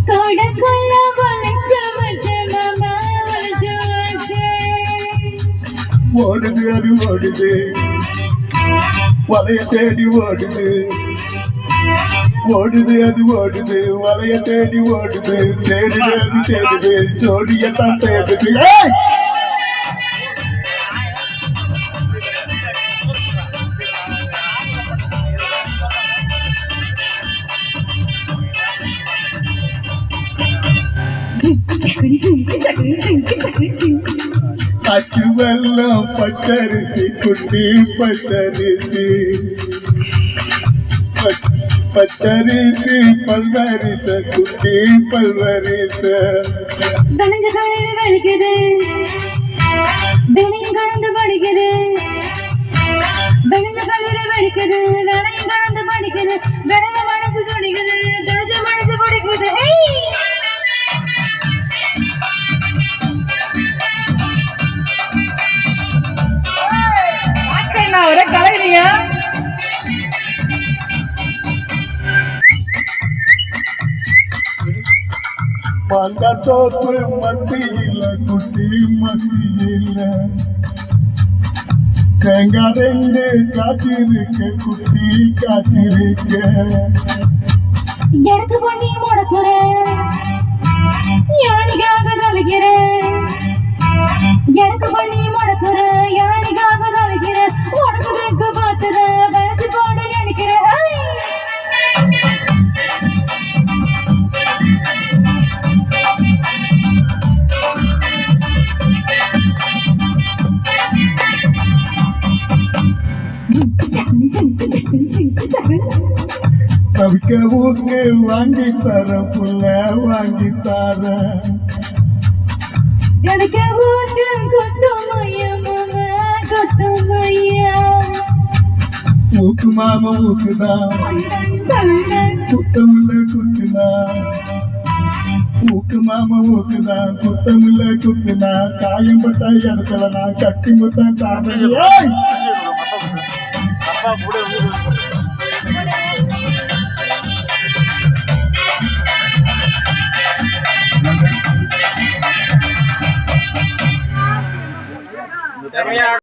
கோடக்குள்ள வளைச்சு வச்ச மாமா வளைச்சு வச்ச ஓடுது அது ஓடுது வலைய தேடி ஓடுது ஓடுது அது ஓடுது வலைய தேடி ஓடுது தேடுது அது தேடுது ஜோடியத்தான் தேடுது அச்சு வெள்ளம் பச்சரிசி குட்டி பச்சரிசி பச்சரிசி பல்வரிச குட்டி பல்வரிச தனஞ்ச கழுது வலிக்குது வெனையும் கலந்து படிக்குது வெனஞ்ச கழுது வலிக்குது வெனையும் கலந்து படிக்குது வெனைய மனசு துடிக்குது தெரிஞ்ச மனசு பிடிக்குது ஒரே கலையா மங்கத்தோப்பு மத்தியில குட்டி மத்தியில தேங்காய் ரெண்டு காத்திருக்க குட்டி காத்திருக்க எனக்கு பண்ணி முடக்குறேன் யானிக்காக தவிக்கிறேன் எனக்கு பண்ணி முடக்குறேன் யானிக்காக தவிக்கிறேன் உனக்கு வெக்க பார்த்துறேன் வளர்ச்சி போட நினைக்கிறேன் தவிக்க ஊக்கு வாங்கி தர புள்ள வாங்கி தர எனக்கு ஊட்டு கொட்டுமையா மாமா கொட்டுமையா ஊக்கு மாமா ஊக்குதான் குத்தமில்ல குத்துனா ஊக்கு மாமா ஊக்குதான் குத்தமில்ல குத்துனா காயம் பட்டா இடத்துல நான் கட்டி முத்தான் தாரையே